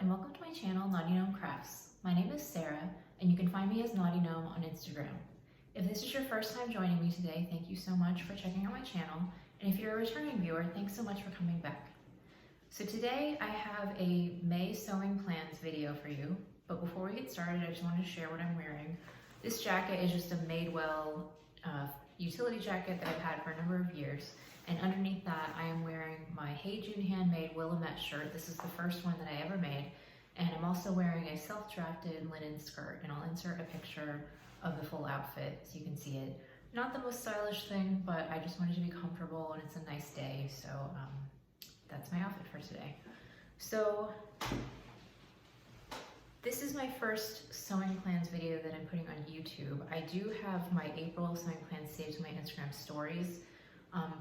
and welcome to my channel, Knotty Gnome Crafts. My name is Sarah, and you can find me as Knotty Gnome on Instagram. If this is your first time joining me today, thank you so much for checking out my channel, and if you're a returning viewer, thanks so much for coming back. So today I have a May sewing plans video for you, but before we get started, I just wanted to share what I'm wearing. This jacket is just a Madewell utility jacket that I've had for a number of years. And underneath that, I am wearing my Hey June handmade Willamette shirt. This is the first one that I ever made. And I'm also wearing a self-drafted linen skirt, and I'll insert a picture of the full outfit so you can see it. Not the most stylish thing, but I just wanted to be comfortable and it's a nice day, so that's my outfit for today. So this is my first sewing plans video that I'm putting on YouTube. I do have my April sewing plans saved to my Instagram stories.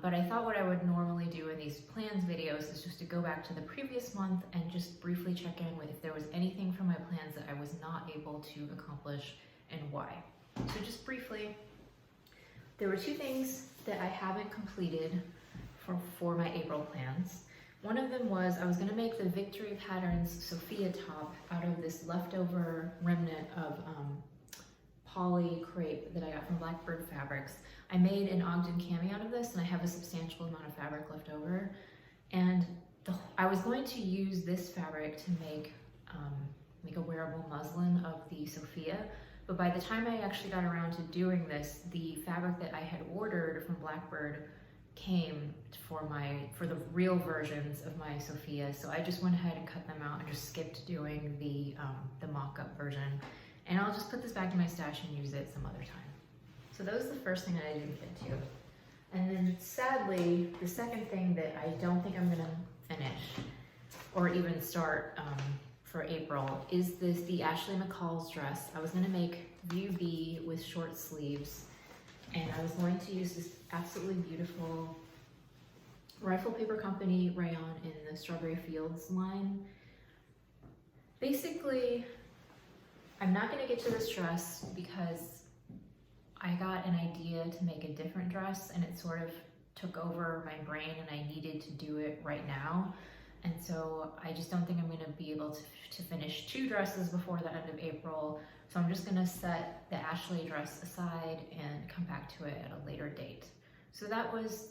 But I thought what I would normally do in these plans videos is just to go back to the previous month and just briefly check in with if there was anything from my plans that I was not able to accomplish and why. So just briefly, there were two things that I haven't completed for my April plans. One of them was I was going to make the Victory Patterns Sophia top out of this leftover remnant of poly crepe that I got from Blackbird fabrics. I made an Ogden cami out of this, and I have a substantial amount of fabric left over. And I was going to use this fabric to make a wearable muslin of the Sophia, but by the time I actually got around to doing this, the fabric that I had ordered from Blackbird came for the real versions of my Sophia, so I just went ahead and cut them out and just skipped doing the mock-up version. And I'll just put this back in my stash and use it some other time. So that was the first thing that I didn't get to. And then sadly, the second thing that I don't think I'm gonna finish or even start for April is the Ashley Mccall's dress. I was gonna make View B with short sleeves, and I was going to use this absolutely beautiful Rifle Paper Company rayon in the Strawberry Fields line. Basically, I'm not gonna get to this dress because I got an idea to make a different dress and it sort of took over my brain and I needed to do it right now. And so I just don't think I'm gonna be able to finish two dresses before the end of April. So I'm just gonna set the Ashley dress aside and come back to it at a later date. So that was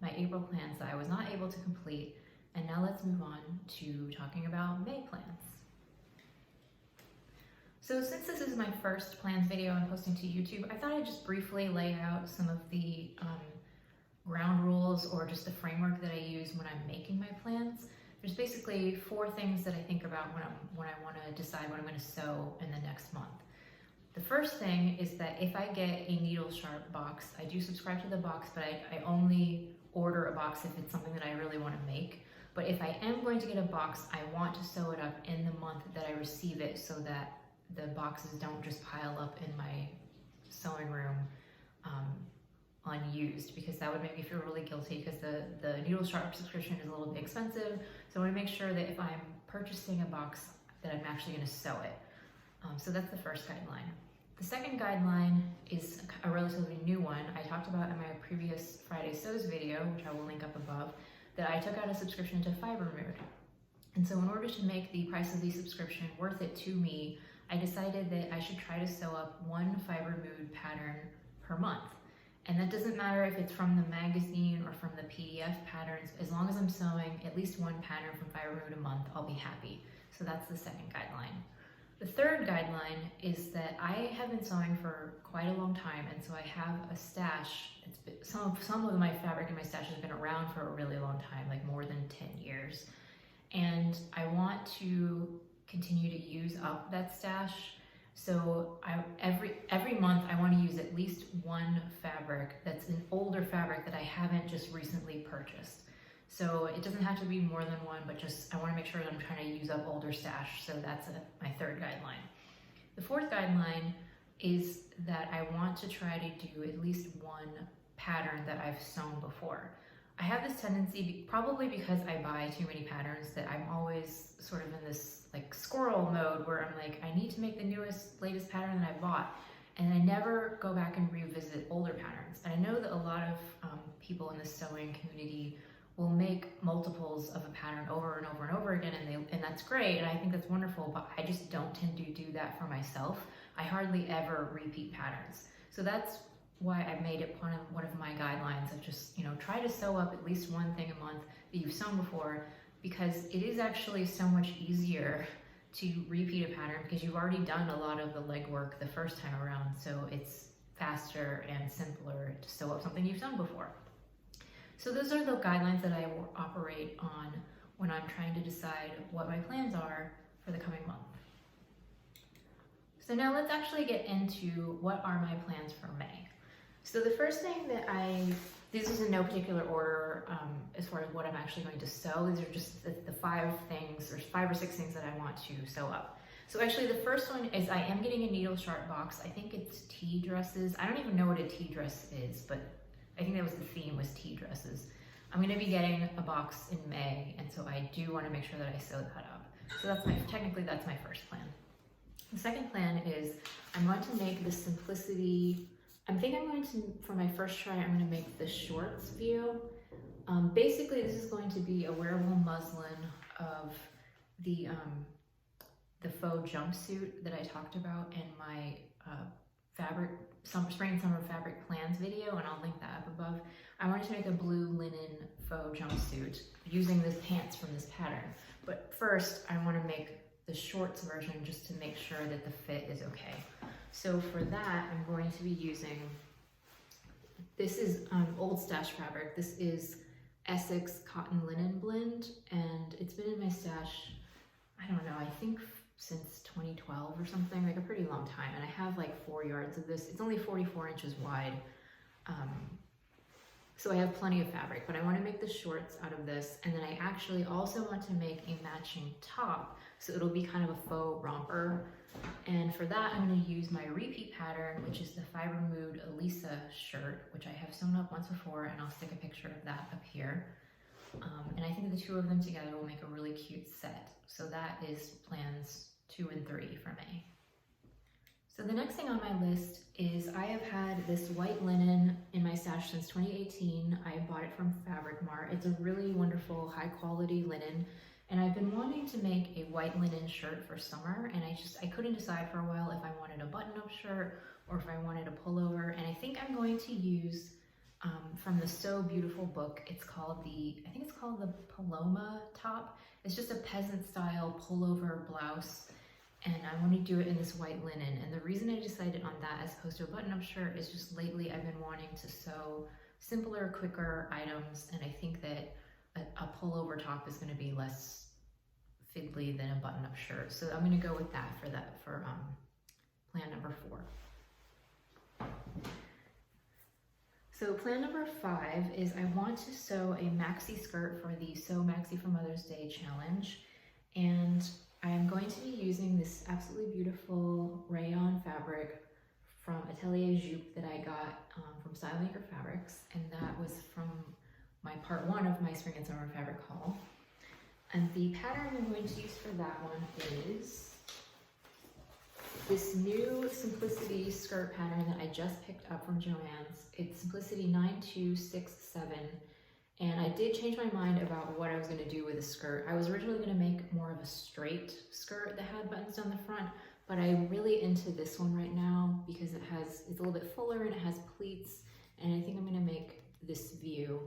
my April plans that I was not able to complete. And now let's move on to talking about May plans. So since this is my first plans video I'm posting to YouTube, I thought I'd just briefly lay out some of the ground rules or just the framework that I use when I'm making my plans. There's basically four things that I think about when I want to decide what I'm going to sew in the next month. The first thing is that if I get a needle sharp box, I do subscribe to the box, but I only order a box if it's something that I really want to make. But if I am going to get a box, I want to sew it up in the month that I receive it so that the boxes don't just pile up in my sewing room unused, because that would make me feel really guilty because the needle sharp subscription is a little bit expensive. So I want to make sure that if I'm purchasing a box that I'm actually going to sew it. So that's the first guideline. The second guideline is a relatively new one. I talked about in my previous Friday Sews video, which I will link up above, that I took out a subscription to Fiber Mood. And so in order to make the price of the subscription worth it to me, I decided that I should try to sew up one Fiber Mood pattern per month. And that doesn't matter if it's from the magazine or from the PDF patterns. As long as I'm sewing at least one pattern from Fiber Mood a month, I'll be happy. So that's the second guideline. The third guideline is that I have been sewing for quite a long time, and so I have a stash. Some of my fabric in my stash has been around for a really long time, like more than 10 years. And I want to continue to use up that stash. So every month I want to use at least one fabric that's an older fabric that I haven't just recently purchased. So it doesn't have to be more than one, but just I want to make sure that I'm trying to use up older stash. So that's my third guideline. The fourth guideline is that I want to try to do at least one pattern that I've sewn before. I have this tendency, probably because I buy too many patterns, that I'm always sort of in this like squirrel mode where I'm like, I need to make the latest pattern that I bought. And I never go back and revisit older patterns. And I know that a lot of people in the sewing community will make multiples of a pattern over and over and over again, and that's great, and I think that's wonderful, but I just don't tend to do that for myself. I hardly ever repeat patterns. So that's why I made it one of my guidelines of just, try to sew up at least one thing a month that you've sewn before, because it is actually so much easier to repeat a pattern because you've already done a lot of the legwork the first time around, so it's faster and simpler to sew up something you've done before. So those are the guidelines that I operate on when I'm trying to decide what my plans are for the coming month. So now let's actually get into what are my plans for May. So the first thing that this is in no particular order as far as what I'm actually going to sew. These are just the 5 things, or 5 or 6 things that I want to sew up. So actually the first one is I am getting a needle sharp box. I think it's tea dresses. I don't even know what a tea dress is, but I think that was the theme, was tea dresses. I'm going to be getting a box in May, and so I do want to make sure that I sew that up. So that's my first plan. The second plan is I'm going to make the simplicity. For my first try, I'm going to make the shorts view. Basically, this is going to be a wearable muslin of the faux jumpsuit that I talked about in my spring and summer fabric plans video, and I'll link that up above. I wanted to make a blue linen faux jumpsuit using the pants from this pattern. But first, I want to make the shorts version just to make sure that the fit is okay. So for that, I'm going to be using, this is Old Stash fabric. This is Essex Cotton Linen Blend, and it's been in my stash, I don't know, I think since 2012 or something, like a pretty long time. And I have like 4 yards of this. It's only 44 inches wide. So I have plenty of fabric, but I want to make the shorts out of this. And then I actually also want to make a matching top. So it'll be kind of a faux romper. And for that, I'm going to use my repeat pattern, which is the Fiber Mood Elisa shirt, which I have sewn up once before, and I'll stick a picture of that up here. And I think the 2 of them together will make a really cute set. So that is plans 2 and 3 for May. So the next thing on my list is I have had this white linen in my stash since 2018. I bought it from Fabric Mart. It's a really wonderful, high quality linen. And I've been wanting to make a white linen shirt for summer, and I couldn't decide for a while if I wanted a button-up shirt or if I wanted a pullover. And I think I'm going to use from the So Beautiful book. I think it's called the Paloma top. It's just a peasant style pullover blouse, and I want to do it in this white linen. And the reason I decided on that as opposed to a button-up shirt is just lately I've been wanting to sew simpler, quicker items, and I think that a pullover top is going to be less fiddly than a button-up shirt. So I'm going to go with that for plan number 4. So plan number 5 is I want to sew a maxi skirt for the Sew Maxi for Mother's Day challenge. And I'm going to be using this absolutely beautiful rayon fabric from Atelier Jupe that I got from Style Maker Fabrics. And that was from my part 1 of my spring and summer fabric haul. And the pattern I'm going to use for that one is this new Simplicity skirt pattern that I just picked up from Joann's. It's Simplicity 9267, and I did change my mind about what I was going to do with the skirt. I was originally going to make more of a straight skirt that had buttons down the front, but I'm really into this one right now because it's a little bit fuller and it has pleats, and I think I'm going to make this view.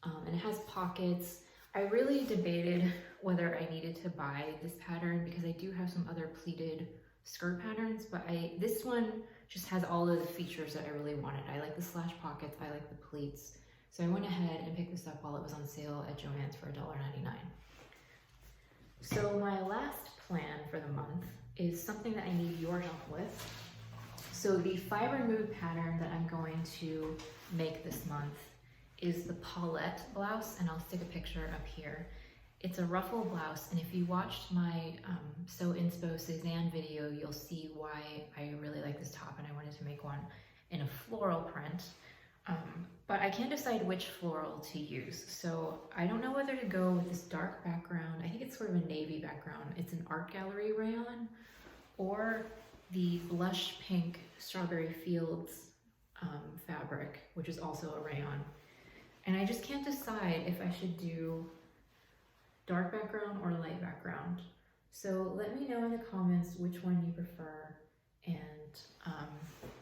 And it has pockets. I really debated whether I needed to buy this pattern because I do have some other pleated skirt patterns, but this one just has all of the features that I really wanted. I like the slash pockets, I like the pleats. So I went ahead and picked this up while it was on sale at Joann's for $1.99. So my last plan for the month is something that I need your help with. So the Fiber Mood pattern that I'm going to make this month is the Paulette Blouse, and I'll stick a picture up here. It's a ruffle blouse, and if you watched my Sew Inspo Cezanne video, you'll see why I really like this top, and I wanted to make one in a floral print. But I can't decide which floral to use, so I don't know whether to go with this dark background. I think it's sort of a navy background. It's an art gallery rayon, or the blush pink Strawberry Fields fabric, which is also a rayon. And I just can't decide if I should do dark background or light background. So let me know in the comments which one you prefer and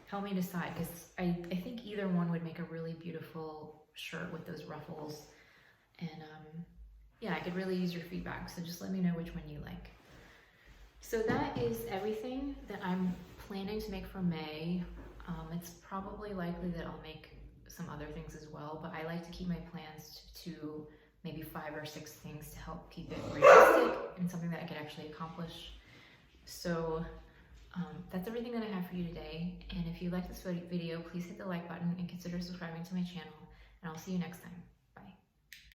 help me decide, because I think either one would make a really beautiful shirt with those ruffles. And yeah, I could really use your feedback, so just let me know which one you like. So that is everything that I'm planning to make for May. It's probably likely that I'll make some other things as well, but I like to keep my plans to maybe 5 or 6 things to help keep it realistic and something that I could actually accomplish. So that's everything that I have for you today. And if you like this video, please hit the like button and consider subscribing to my channel. And I'll see you next time.